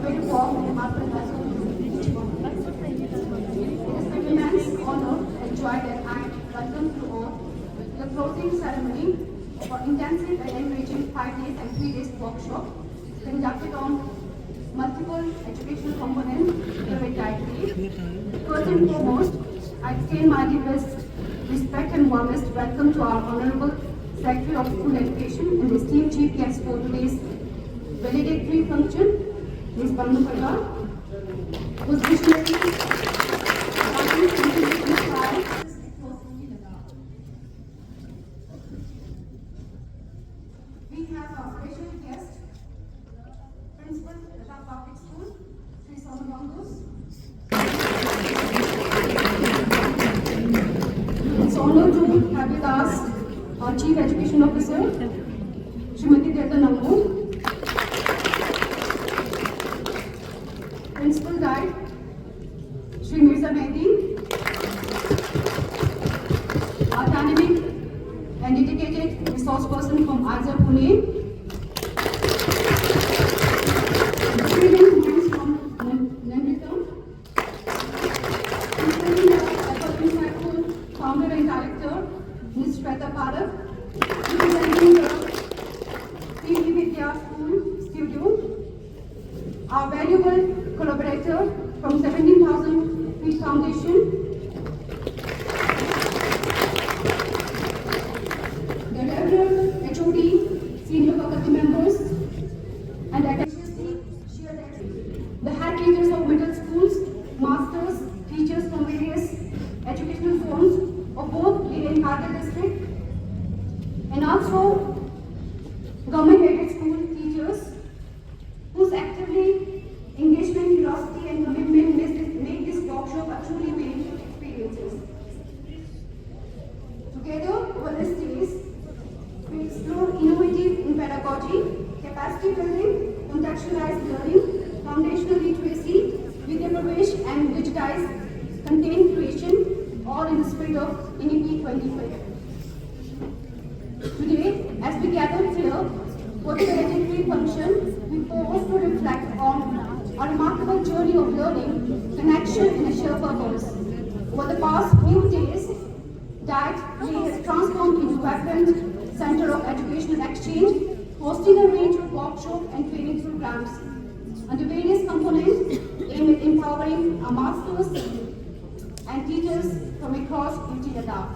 a very warm and heartfelt welcome to each one. It is an immense honor and joy that I welcome you all to the closing ceremony for intensive and enriching 5 days and 3 days workshop conducted on multiple educational components very tightly. First and foremost, I extend my deepest respect and warmest welcome to our Honorable Secretary of School Education and esteemed Chief Guest for today's valedictory function, Ms. Banu Parwa, whose visionary we have our special guest, Principal Lata Public School, Sri Sonamangos. It's honored to have with us our Chief Education Officer, Srimati Devda Nambu, Principal Guide, Sri Mirza Mehdi, our dynamic and dedicated resource person from Arza Pune, brilliant minds from Namrita, including the insightful founder and director, Ms. Shweta Parak, representing the Sri Vidya School Studio, our valuable collaborator from 17,000 Feet Foundation, the regular HOD, senior faculty members, and the head teachers of middle schools, masters, teachers from various educational zones of both Leh and Kargil district, and also government-aided school teachers whose actively engagement, curiosity, and commitment make this workshop a truly meaningful experiences. Together, over these days, we explore innovative in pedagogy, capacity building, contextualized learning, foundational literacy, Vidya Pravesh, and digitized content creation, all in the spirit of NEP 25. Today, as we gather here for the valedictory function, we pause to reflect on a remarkable journey of learning, connection, and a shared purpose. Over the past few days, DIET has transformed into a vibrant center of educational exchange, hosting a range of workshops and training programs under various components aimed at empowering our masters and teachers from across UT Ladakh.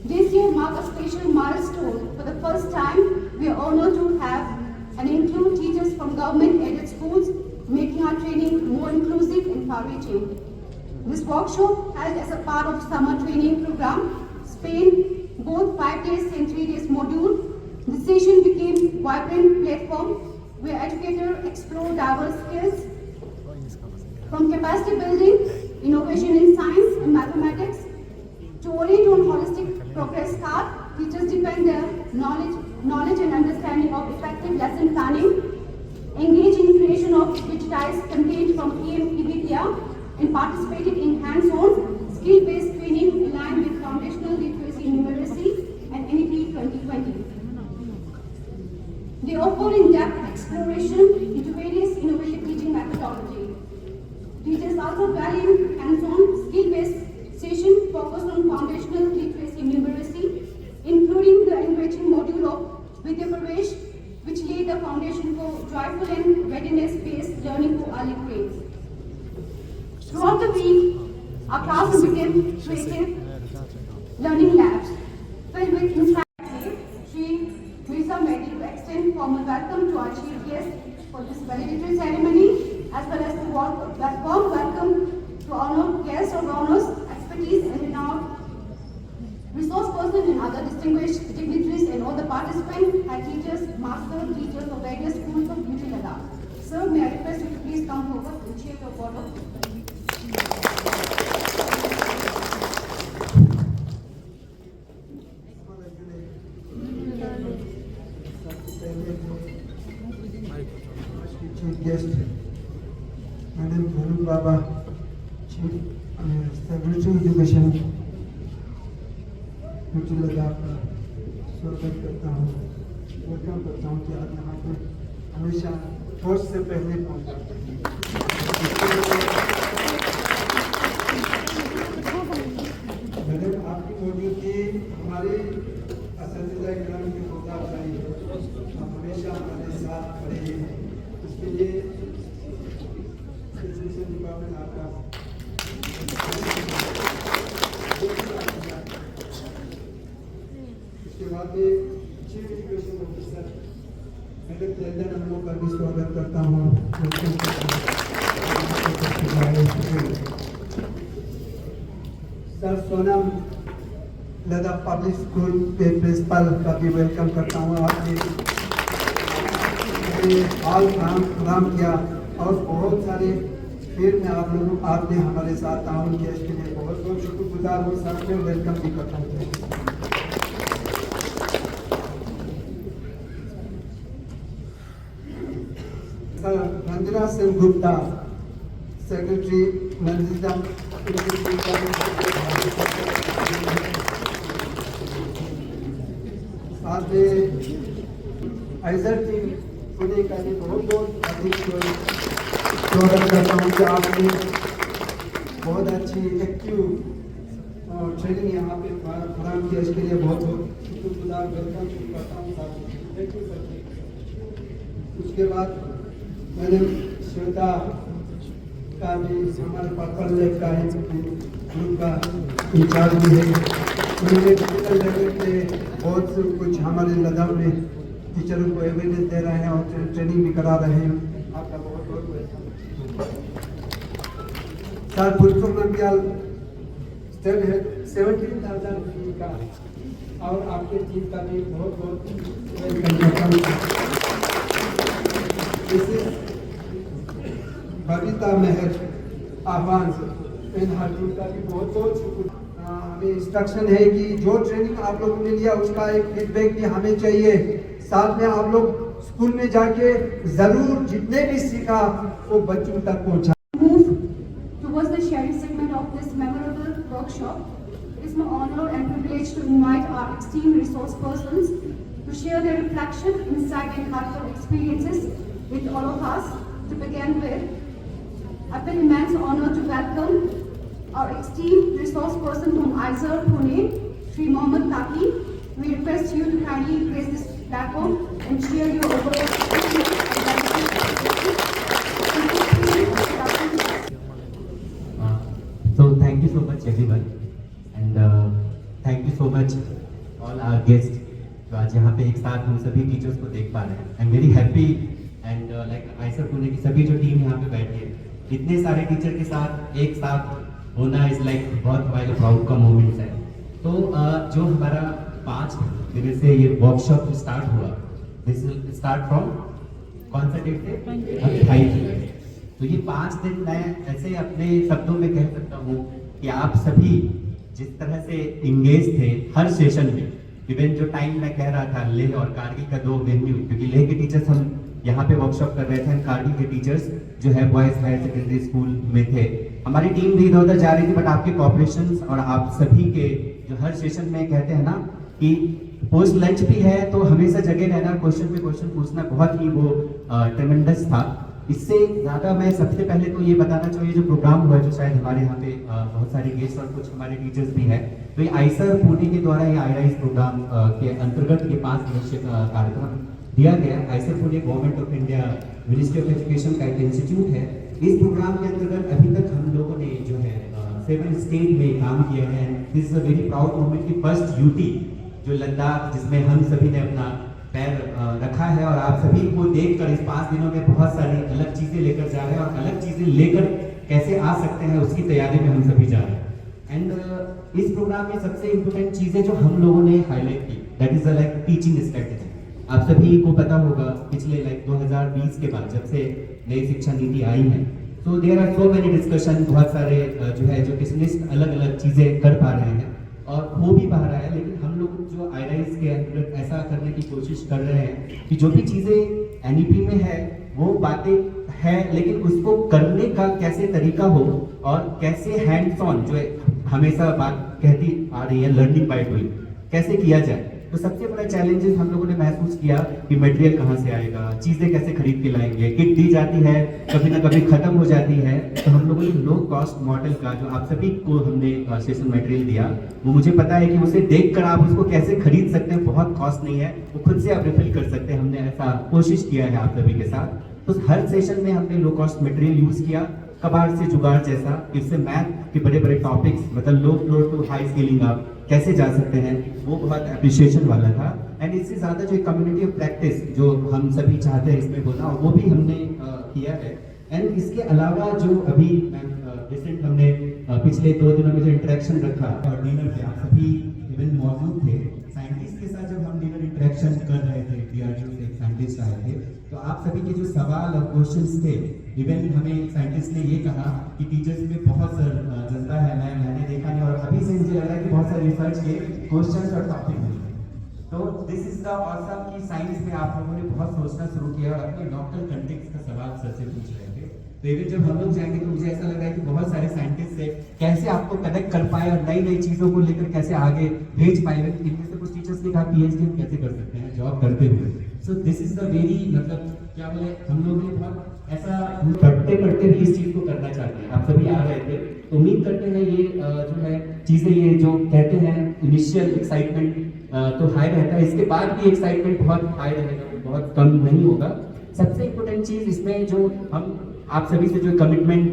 This year marks a special milestone. For the first time, we are honored to have and include teachers from government-aided schools, making our training more inclusive and far-reaching. This workshop, held as a part of summer training program, spanned both 5 days and 3 days module. The session became a vibrant platform where educators explore diverse skills from capacity building, innovation in science and mathematics, to orient on holistic progress card. Teachers depend their knowledge and understanding of effective lesson planning, engage in creation of digitized content from PM Vidya, and participated in hands-on skill-based training aligned with foundational literacy numeracy and NEP 2020. They offer in-depth exploration into various innovative teaching methodology. Teachers also value hands-on skill-based session focused on foundational literacy numeracy, including the enriching module of Vidya Pravesh, which laid the foundation for joyful and readiness-based learning for early grades. Throughout the week, our classroom became creative learning labs filled with insight. Sri Mirza Mehdi to extend formal welcome to our chief guest for this valedictory ceremony, as well as to warm welcome to honored guests of honors, expertise, and renowned resource person and other distinguished dignitaries and all the participants, head teachers, master teachers of various schools of UT Ladakh. Sir, may I request you to please come forward and share your word of Chief guest, Madam Bhanu Baba, Chief Secretary Education, UT Ladakh का स्वागत करता हूँ, welcome करता हूँ कि आप यहाँ पे हमेशा होश से पहले पहुंच जाते हैं। मैडम आपकी मौजूदगी हमारी असंजीदा इकराम की हौसला अफजाई है। आप हमेशा हमारे साथ खड़े हैं, उसके लिए एजुकेशन डिपार्टमेंट आपका उसके बाद में चीफ एजुकेशन ऑफिसर मैडम चंदन अम्मो का भी स्वागत करता हूँ। सर सोनम लदा पब्लिक स्कूल के प्रिंसिपल का भी वेलकम करता हूँ। आपने हाल काम किया और बहुत सारे फील्ड में आपने हमारे साथ ताउन किया, इसके लिए बहुत बहुत शुक्रगुजार हूँ। सर में वेलकम भी करता हूँ। सर रंजना सिंह गुप्ता सेक्रेटरी नंदिता साथ में आइजर टीम पुणे का भी बहुत बहुत अधिक स्वागत करता हूँ कि आपने बहुत अच्छी एक्टिव ट्रेनिंग यहाँ पे फराहम किया, इसके लिए बहुत बहुत शुक्रगुजार वेलकम करता हूँ। Thank you sir. उसके बाद मैंने श्वेता का भी हमारे पर्पल लेक का ग्रुप का इंचार्ज भी है। उन्होंने डिजिटल लेवल पे बहुत कुछ हमारे लद्दाख में टीचरों को अवेयरनेस दे रहे हैं और ट्रेनिंग भी करा रहे हैं। आपका बहुत बहुत वेलकम। सर पुरुषों नंदियाल स्टेप है 17,000 फी का और आपके टीम का भी बहुत बहुत वेलकम करता हूँ। बबीता मेहर आह्वान इन हर टीम का भी बहुत बहुत शुक्रिया। हमें इंस्ट्रक्शन है कि जो ट्रेनिंग आप लोगों ने लिया उसका एक फीडबैक भी हमें चाहिए। साथ में आप लोग स्कूल में जाके जरूर जितने भी सीखा वो बच्चों तक पहुंचा। Move towards the sharing segment of this memorable workshop. It is my honor and privilege to invite our esteemed resource persons to share their reflection, insight, and heartfelt experiences with all of us. To begin with, I feel immense honor to welcome our esteemed resource person from ISER Pune, Sri Mohammad Taki. We request you to kindly grace this platform and share your overall So thank you so much everyone and thank you so much all our guests जो आज यहाँ पे एक साथ हम सभी teachers को देख पा रहे हैं। I am very happy and like Eicher Pune की सभी जो टीम यहाँ पे बैठी है, इतने सारे टीचर के साथ एक साथ होना इज लाइक बहुत हमारे प्राउड का मोमेंट है। तो जो हमारा 5 दिन से ये वर्कशॉप स्टार्ट हुआ, दिस विल स्टार्ट फ्रॉम कौन सा डेट से 28 जुलाई। तो ये 5 दिन मैं ऐसे अपने शब्दों में कह सकता हूँ कि आप सभी जिस तरह से इंगेज थे हर सेशन में, इवन जो टाइम मैं कह रहा था लेह और कारगिल का 2 वेन्यू, क्योंकि लेह के टीचर्स हम यहाँ पे वर्कशॉप कर रहे थे, कारगिल के टीचर्स जो है बॉयज हायर सेकेंडरी स्कूल में थे। हमारी टीम भी इधर उधर जा रही थी, बट आपके कॉपरेशन और आप सभी के जो हर सेशन में कहते हैं ना कि पोस्ट लंच भी है तो हमेशा जगह रहना, क्वेश्चन पे क्वेश्चन पूछना बहुत ही वो ट्रेमेंडस था। इससे ज्यादा मैं सबसे पहले तो ये बताना चाहिए जो प्रोग्राम हुआ, जो शायद हमारे यहाँ पे बहुत सारे गेस्ट और कुछ हमारे टीचर्स भी हैं, तो ये आइसर पुणे के द्वारा ये आईराइज प्रोग्राम के अंतर्गत ये 5 दिवसीय कार्यक्रम दिया गया। Eicher Pune government of India ministry of education का एक इंस्टीट्यूट है। इस प्रोग्राम के अंतर्गत अभी तक हम लोगों ने जो है 7 स्टेट में काम किया है। This is a very proud moment की फर्स्ट यूटी जो लद्दाख, जिसमें हम सभी ने अपना पैर रखा है, और आप सभी को देखकर इस 5 दिनों में बहुत सारी अलग चीजें लेकर जा रहे हैं, और अलग चीजें लेकर कैसे आ सकते हैं उसकी तैयारी में हम सभी जा रहे हैं। एंड इस प्रोग्राम में सबसे इम्पोर्टेंट चीजें जो हम लोगों ने हाईलाइट की, that is like teaching strategy. आप सभी को पता होगा पिछले लाइक 2020 के बाद जब से नई शिक्षा नीति आई है, तो there are so many discussion, बहुत सारे जो है जो एजुकेशनिस्ट अलग अलग चीजें कर पा रहे हैं और हो भी पा रहा है। लेकिन हम लोग जो आईराइज के अंदर ऐसा करने की कोशिश कर रहे हैं कि जो भी चीजें एनईपी में है वो बातें है, लेकिन उसको करने का कैसे तरीका हो और कैसे हैंड्स ऑन, जो हमेशा बात कहती आ रही है लर्निंग बाय डूइंग, कैसे किया जाए। तो सबसे बड़ा चैलेंजेस हम लोगों ने महसूस किया कि मटेरियल कहाँ से आएगा, चीजें कैसे खरीद के लाएंगे, किट दी जाती है कभी ना कभी खत्म हो जाती है। तो हम लोगों ने लो कॉस्ट मॉडल का जो आप सभी को हमने सेशन मटेरियल दिया, वो मुझे पता है कि उसे देखकर आप उसको कैसे खरीद सकते हैं, बहुत कॉस्ट नहीं है, वो खुद से आप रिफिल कर सकते हैं। हमने ऐसा कोशिश किया है आप सभी के साथ। तो हर सेशन में हमने लो कॉस्ट मटेरियल यूज किया, कबाड़ से जुगाड़ जैसा, इससे मैथ के बड़े बड़े टॉपिक्स मतलब low floor to high scaling आप कैसे जा सकते हैं, वो बहुत अप्रिशिएशन वाला था। एंड इससे ज़्यादा जो कम्युनिटी ऑफ प्रैक्टिस जो हम सभी चाहते हैं इसमें बोलना, वो भी हमने किया है। एंड इसके अलावा जो अभी रिसेंट हमने पिछले 2 दिनों में जो इंटरेक्शन रखा और डिनर पे आप सभी इवन मौजूद थे, साइंटिस्ट के साथ जब हम डिनर इंटरेक्शन कर रहे थे, DRDO से एक साइंटिस्ट आए थे, तो आप सभी के जो सवाल और क्वेश्चंस थे, इवन हमें साइंटिस्ट ने ये कहा कि टीचर्स में बहुत जज्बा है, मैंने देखा नहीं, और अभी से मुझे लग रहा है कि बहुत सारे रिसर्च के क्वेश्चंस और टॉपिक मिले। तो दिस इज द ऑसम की साइंस में आप लोगों ने बहुत सोचना शुरू किया और अपने लोकल कंटेक्स्ट का सवाल सर से पूछ रहे थे। तो इवन जब हम लोग जाएंगे तो मुझे ऐसा लग रहा है कि बहुत सारे साइंटिस्ट से कैसे आपको कनेक्ट कर पाए और नई नई चीजों को लेकर कैसे आगे भेज पाए। इनमें से कुछ टीचर्स ने कहा PhD हम कैसे कर सकते हैं जॉब करते हुए। So this is the very मतलब क्या बोले, हम लोग ने बहुत ऐसा पढ़ते पढ़ते भी इस चीज को करना चाहते हैं। आप सभी आ रहे थे, तो उम्मीद करते हैं ये जो है चीजें, ये जो कहते हैं इनिशियल एक्साइटमेंट तो हाई रहता है, इसके बाद भी एक्साइटमेंट बहुत हाई रहेगा, बहुत कम नहीं होगा। सबसे इम्पोर्टेंट चीज इसमें जो हम आप सभी से जो कमिटमेंट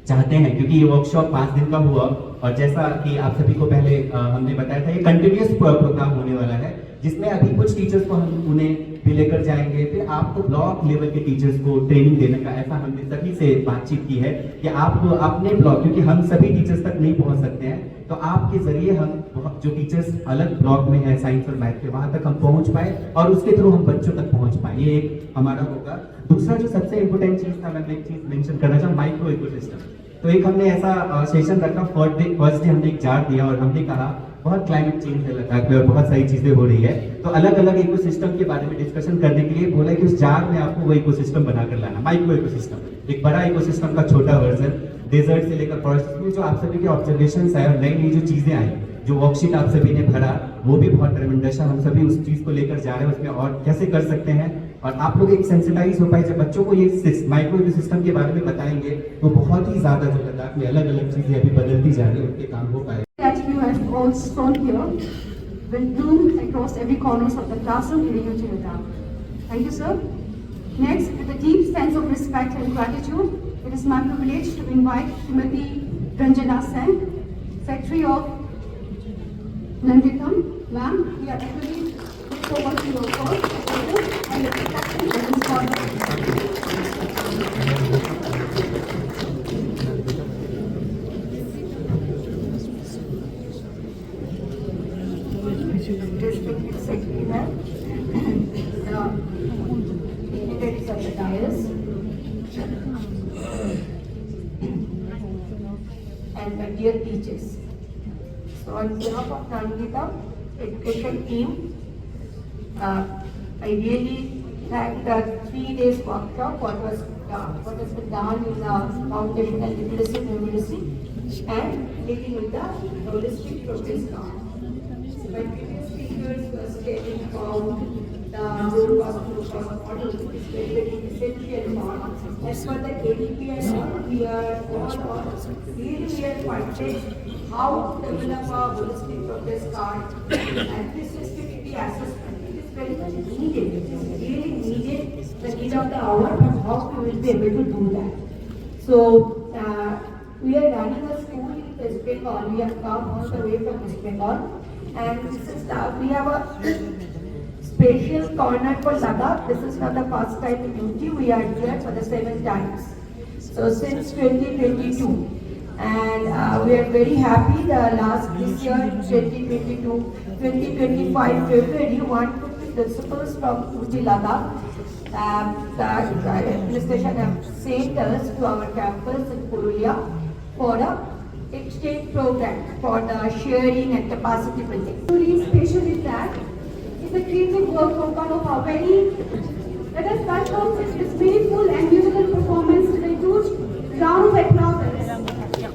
चाहते हैं, क्योंकि ये वर्कशॉप 5 दिन का हुआ और जैसा कि आप सभी को पहले हमने बताया था, ये कंटिन्यूअस प्रोग्राम होने वाला है, जिसमें अभी कुछ टीचर्स को हम उन्हें भी लेकर जाएंगे, फिर आपको ब्लॉक लेवल के टीचर्स को ट्रेनिंग देने का ऐसा हमने सभी से बातचीत की है कि आपको अपने ब्लॉक, क्योंकि हम सभी टीचर्स तक नहीं पहुंच सकते हैं, तो आपके जरिए हम जो टीचर्स अलग ब्लॉक में है साइंस और मैथ के, वहां तक हम पहुंच पाए और उसके थ्रू हम बच्चों तक पहुंच पाए, ये एक हमारा होगा। दूसरा जो सबसे इम्पोर्टेंट चीज था, मैं एक चीज मेंशन करना चाहूँ, माइक्रो इकोसिस्टम। तो एक हमने ऐसा सेशन रखा, फर्स्ट डे हमने एक जार दिया और हमने कहा बहुत क्लाइमेट चेंज है लद्दाख में और बहुत सारी चीजें हो रही है, तो अलग अलग इकोसिस्टम के बारे में डिस्कशन करने के लिए बोला कि उस जार में आपको वो इकोसिस्टम बनाकर लाना, माइक्रो इकोसिस्टम, एक बड़ा इकोसिस्टम का छोटा वर्जन, डेजर्ट से लेकर फॉरेस्ट में जो आप सभी के ऑब्जर्वेशंस आए और नई नई जो चीजें आई, जो वर्कशीट आप सभी ने भरा, वो भी बहुत ट्रेमेंडस है। हम सभी उस चीज को लेकर जा रहे हैं, उसमें और कैसे कर सकते हैं, और आप लोग एक सेंसिटाइज हो पाए। जब बच्चों को ये माइक्रो इकोसिस्टम के बारे में बताएंगे तो बहुत ही ज्यादा जो लद्दाख में अलग अलग चीजें अभी बदलती जा रही है, उनके काम हो पाए। That you have all shown here will bloom across every corners of the classroom in the UT Ladakh. Thank you, sir. Next, with a deep sense of respect and gratitude, it is my privilege to invite Srimati Ranjana Sen, Secretary of Nanditham. Ma'am, we are actually look forward to your work and your reflection on this project. District Secretary Ma'am, the dignitaries of the dais, and my dear teachers. So on behalf of Nandita education team, I really thank the 3 days workshop what has been done in the foundational literacy numeracy and leading with the holistic progress card. My previous speakers were stating about the low cost model, which is very, very essential for. As per the ADPI, we are pointed how to develop a holistic progress card and this sustainability assessment. It is very much needed. It is really needed, the need of the hour, and how we will be able to do that. So, we are running a school in West Bengal. We have come all the way from West Bengal. And this is we have a special corner for Ladakh. This is not the first time in UT. We are here for the 7th times. So since 2022, and we are very happy. This year, 2022, 2025 February, 150 principals from UT Ladakh, the administration have sent us to our campus in Purulia for a exchange program for the sharing and capacity building. Truly special is that it's a creative work program of our very, let us welcome this meaningful and musical performance with a huge round of applause.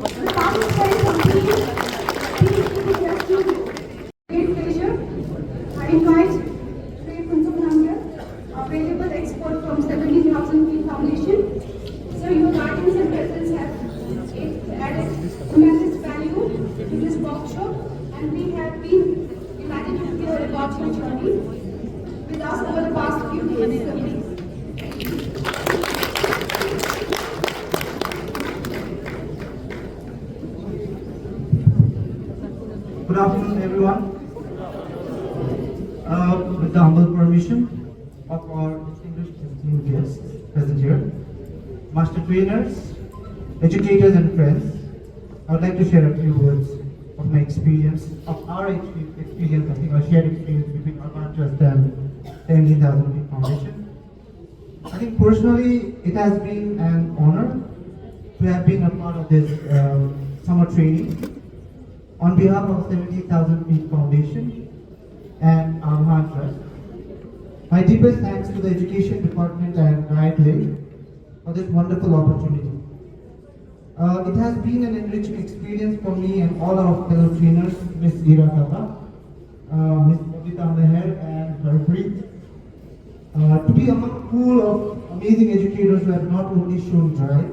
The participants from Great pleasure. I everyone. With the humble permission of our distinguished esteemed guests present here, master trainers, educators and friends, I would like to share a few words of my experience, of our experience, I think our shared experience between Arman Trust and 17,000 Feet Foundation. I think personally, it has been an honor to have been a part of this summer training on behalf of 17,000 Feet Foundation and Arman Trust. My deepest thanks to the Education Department and Guide for this wonderful opportunity. It has been an enriching experience for me and all our fellow trainers, Ms. Ira Kaba, Ms. Bobita Meher and Harpreet, to be among a pool of amazing educators who have not only shown drive,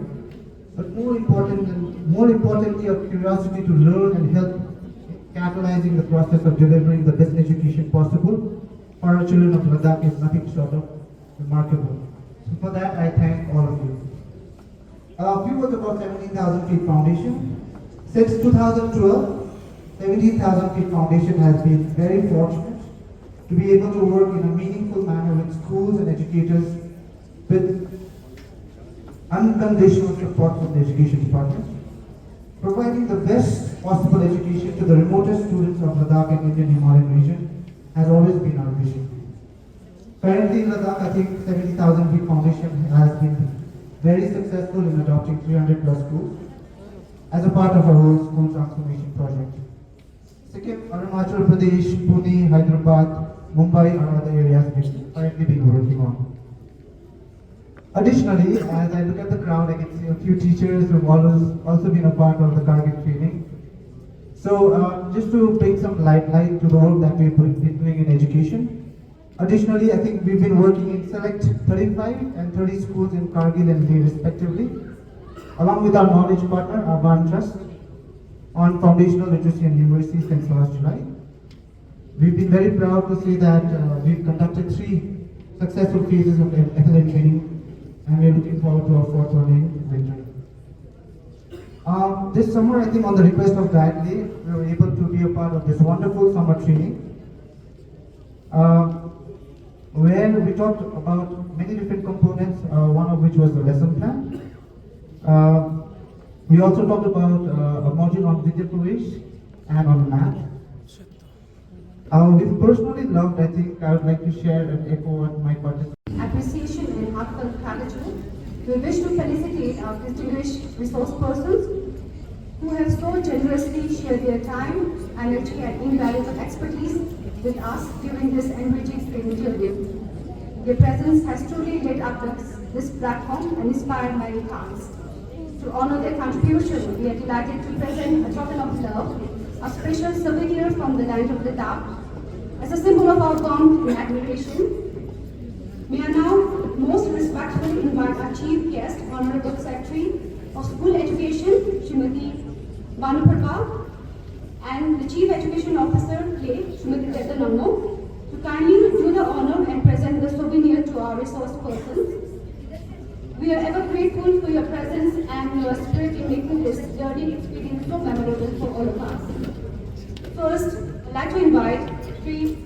but more importantly, a curiosity to learn and help in catalyzing the process of delivering the best education possible for our children of Ladakh is nothing short of remarkable. So for that, I thank all of you. A few words about 17,000 Feet Foundation. Since 2012, 17,000 Feet Foundation has been very fortunate to be able to work in a meaningful manner with schools and educators with unconditional support from the Education Department. Providing the best possible education to the remotest students of Ladakh and Indian Himalayan region has always been our vision. Currently in Ladakh, I think 70,000 Feet Foundation has been very successful in adopting 300 plus schools as a part of our whole school transformation project. Sikkim, Arunachal Pradesh, Pune, Hyderabad, Mumbai are other areas we've currently been working on. Additionally, as I look at the crowd, I can see a few teachers who have also been a part of the target training. So just to bring some light to the work that we've been doing in education. Additionally, I think we've been working in select 35 and 30 schools in Kargil and Leh respectively, along with our knowledge partner, Arman Trust, on foundational literacy and numeracy since last July. We've been very proud to say that we've conducted 3 successful phases of FLN training, and we're looking forward to our 4th one in winter. This summer, I think on the request of Guide, we were able to be a part of this wonderful summer training, where we talked about many different components, one of which was the lesson plan. We also talked about a module on Vidya Pravesh and on math. We've personally loved, I think I would like to share and echo what my participants. Appreciation and heartfelt gratitude. We wish to felicitate our distinguished resource persons who have so generously shared their time, energy and invaluable expertise with us during this enriching training journey. Their presence has truly lit up this platform and inspired many hearts. To honor their contribution, we are delighted to present a token of love, a special souvenir from the land of Ladakh, as a symbol of our bond and admiration. We are now most respectfully invite our Chief Guest, Honorable Secretary of School Education, Srimati Bhanuprabha, and the Chief Education Officer, Srimati Teta Nammo, to kindly do the honor and present the souvenir to our resource persons. We are ever grateful for your presence and your spirit in making this learning experience so memorable for all of us. First, I'd like to invite Sri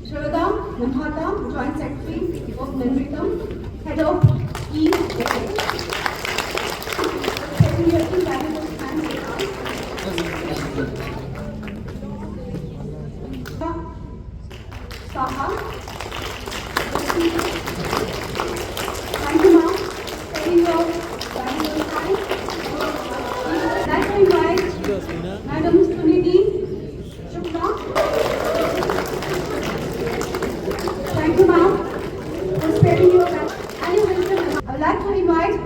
Sharada Namhata, Joint Secretary of Nanritam, Head of E-Education. Taking your invaluable time with us. Saha. Thank you, ma'am. Taking your valuable time. I'd like to invite Madam Sunidhi Shukla. Thank you, ma'am, for sparing your time. And you will. I would like to invite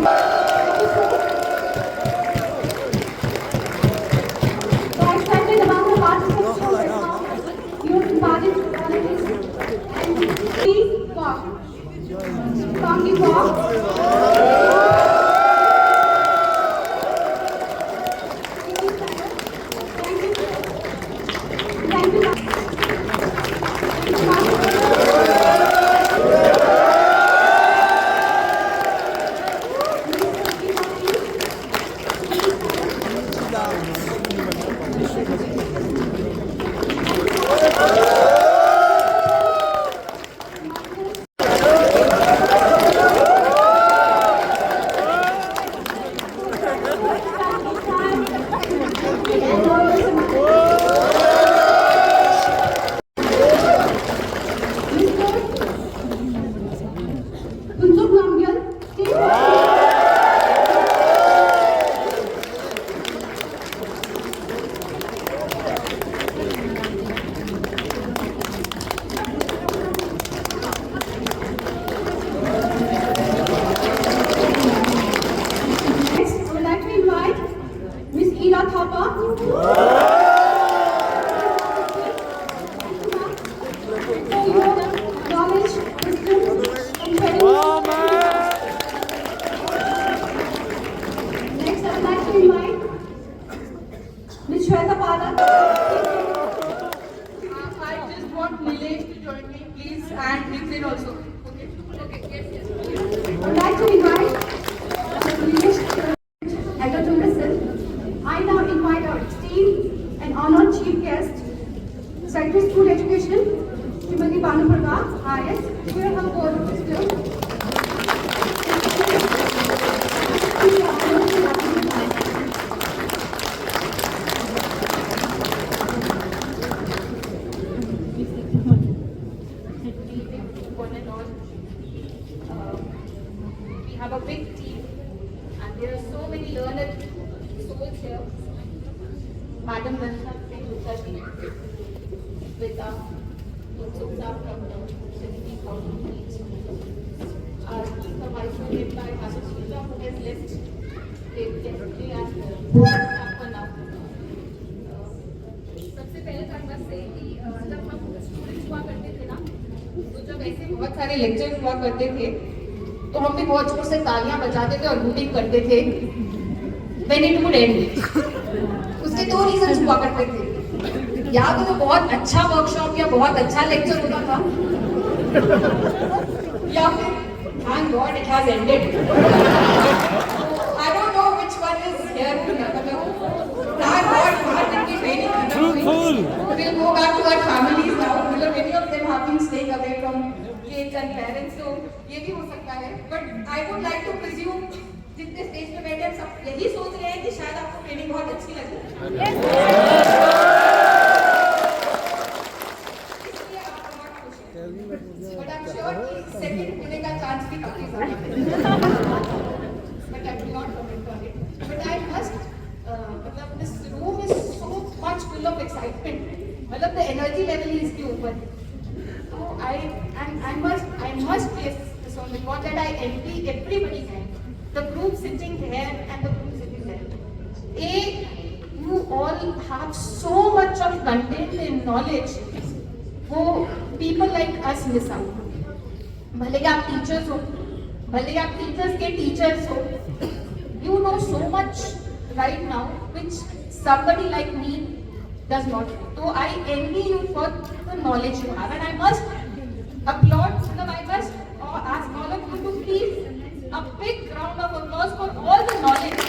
So excited about the participants you imparted qualities and please walk. Strongly walk. Thank you. Untuk Namgyal, next, I would like to invite Miss Ila Thapa. For your knowledge, wisdom, and training. Next, I would like to invite Ms. Shweta Padak. I just want Nilesh to join me, please, and Nitin also. Okay. Okay. Yes. Yes. I would like to invite Nilesh Elder to listen. I now invite our esteemed and honored chief guest, Secretary School Education, Srimati Banu Prabha, IS, to hear her word of wisdom. One and all. We have a big team, and there are so many learned souls here. Madam Nandita Singh Gupta ji, with Utsukta from the Trinity College. Our supervisor by Hashishita, who has left yesterday and for now. सबसे पहले तो मैं से कि जब हम students हुआ करते थे ना, तो जब ऐसे बहुत सारे लेक्चर्स हुआ करते थे, तो हम भी बहुत जोर से तालियां बजाते थे और बूटिंग करते थे when it would end. उसके दो रीजंस हुआ करते थे, या तो बहुत अच्छा वर्कशॉप या बहुत अच्छा लेक्चर होता था, या फिर thank God it has ended. I don't know which one is here. Thank God we had been training. We'll go back to our families now. Many of them have been staying away from kids and parents, so ये भी हो सकता है. But I would like to presume जितने stage पे बैठे हैं सब यही सोच रहे हैं कि शायद आपको ट्रेनिंग बहुत अच्छी लगी. इसलिए आप बहुत खुश हैं. But I'm sure कि second होने का चांस भी काफी ज़्यादा है. But I will not comment on it. But I must मतलब this room is so much full of excitement. मतलब the energy level is के ऊपर. So I must place this on record that I envy everybody here. The group sitting here and the group sitting there. You all have so much of content and knowledge. वो people like us miss out. भले ही आप teachers हो, भले ही आप teachers के teachers हो, you know so much right now which somebody like me does not know. So I envy you for the knowledge you have, and I must applaud. I must ask all of you to please a big round of applause for all the knowledge.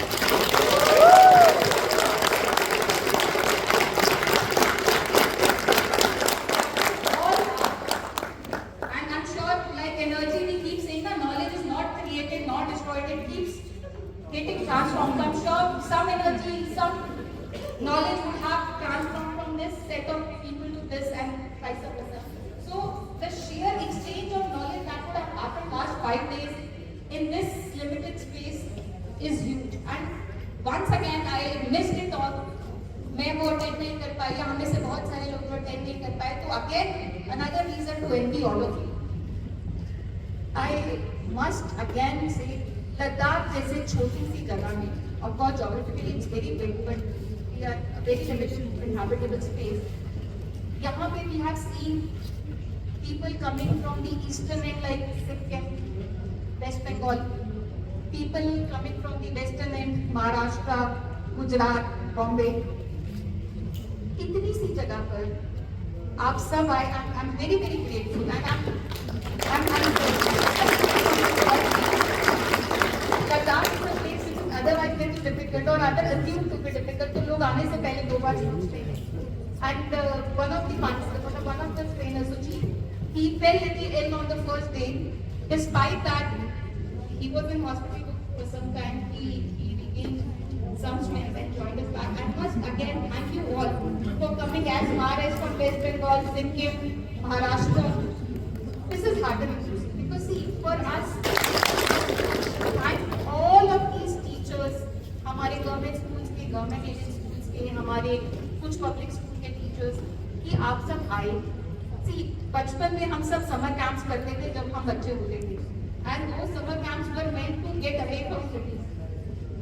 And I'm sure, like energy, we keep saying that knowledge is not created, not destroyed. It keeps getting transformed. I'm sure some energy, some knowledge would have transformed from this set of people to this and vice versa. So the sheer exchange of knowledge that would have happened last 5 days in this limited space is huge. And once again, I missed it all. मैं वो attend नहीं कर पाई, या हमें से बहुत सारे लोग जो अटेंड नहीं कर पाए, तो again another reason to envy all of you. I must again say Ladakh जैसे छोटी सी जगह में, of course geographically it's very big, but we are a very limited inhabitable space. यहाँ पे we have seen people coming from the eastern end like Sikkim, West Bengal, people coming from the western end, Maharashtra, Gujarat, Bombay. इतनी सी जगह पर आप सब आए, I'm very very grateful and I'm Ladakh is a place which is otherwise very difficult or other assumed to be difficult, तो लोग आने से पहले 2 बार सोचते हैं. And one of the participants, one of the trainers, Suchi, he fell little ill on the first day. Despite that, he was in hospital for some time. He regained some strength and joined us back. I must again thank you all for coming as far as from West Bengal, Sikkim, Maharashtra. This is heartening because see, for us, thank all of these teachers, हमारे government schools के, government aided schools के, हमारे कुछ public school के teachers, कि आप सब आए. सी, बचपन में हम सब समर कैंप्स करते थे जब हम बच्चे होते थे, एंड वो summer camps were meant to get away from cities.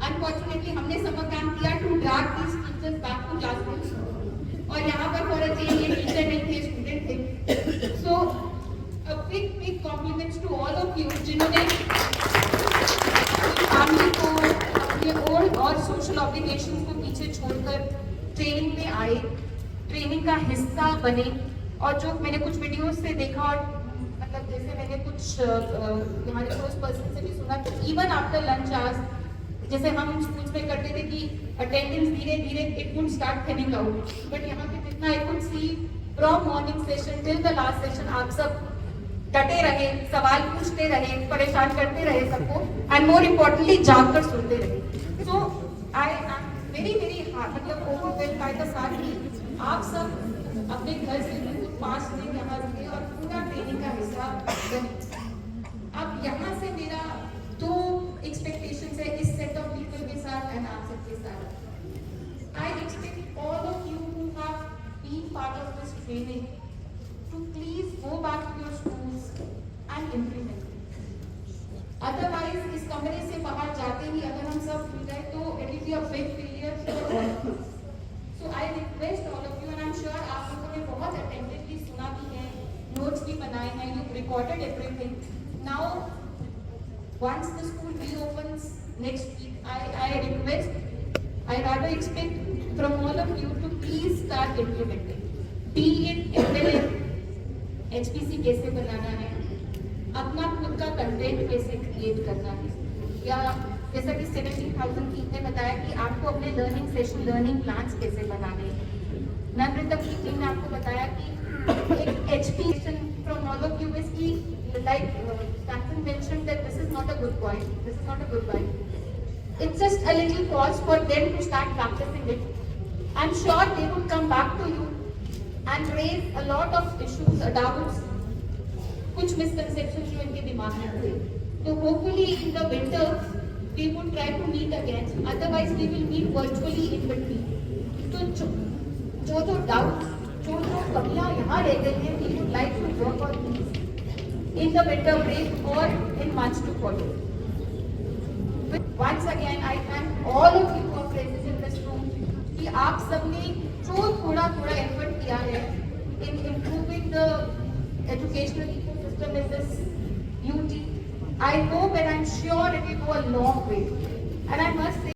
Unfortunately हमने समर कैंप किया to drag these teachers back to classrooms, और यहाँ पर फॉर अ चेंज ये टीचर नहीं थे, स्टूडेंट थे. So a big big compliments to all of you जिन्होंने फैमिली को, अपने ओल्ड और सोशल ऑब्लिगेशंस को पीछे छोड़कर ट्रेनिंग में आए, ट्रेनिंग का हिस्सा बने. और जो मैंने कुछ वीडियोस से देखा और मतलब जैसे मैंने कुछ हमारे क्लोज पर्सन से भी सुना कि इवन आफ्टर लंच आवर्स, जैसे हम स्कूल्स में करते थे कि अटेंडेंस धीरे धीरे it would start thinning out, but यहाँ पे जितना I could see from morning session till the last session आप सब डटे रहे, सवाल पूछते रहे, परेशान करते रहे सबको, एंड मोर इम्पोर्टेंटली जाग कर सुनते रहे. सो आई एम वेरी वेरी मतलब ओवरवेल्ड बाय द फैक्ट कि आप सब अपने घर से बिल्कुल 5 दिन यहाँ रुके और पूरा ट्रेनिंग का हिस्सा बने. अब यहाँ से मेरा 2 एक्सपेक्टेशंस है इस सेट ऑफ पीपल के साथ एंड आप सबके साथ. I expect all of you who have been part of this training to please go back to your schools and implement it. Otherwise, इस कमरे से बाहर जाते ही अगर हम सब भूल गए तो it will be a big failure for all of us. So I request all of you, and I'm sure आप लोगों ने बहुत attentively सुना भी है, notes भी बनाए हैं, you've recorded everything. Now, once the school reopens next week, I request, I rather expect from all of you to please start implementing. Be it MLM, HPC कैसे बनाना है, अपना खुद का कंटेंट कैसे क्रिएट करना है, या जैसा कि 17,000 की ने बताया कि आपको अपने लर्निंग सेशन, लर्निंग प्लान्स कैसे बनाने हैं. नम्रता की टीम ने आपको बताया कि एक HPC from all of you is की like Stanton mentioned that this is not a good point, this is not a good point. It's just a little pause for them to start practicing it. I'm sure they would come back to you and raise a lot of issues, doubts, कुछ misconceptions जो इनके दिमाग में थे. तो hopefully in the winter we would try to meet again. Otherwise we will meet virtually in between. तो जो doubts, जो कमियां यहाँ रह गई हैं, we would like to work on these in the winter break or in months to follow. Once again I thank all of you for presence in this room. कि आप सबने जो थोड़ा थोड़ा एफर्ट किया है in improving the educational ecosystem in this UT, I hope and I'm sure it will go a long way. And I must say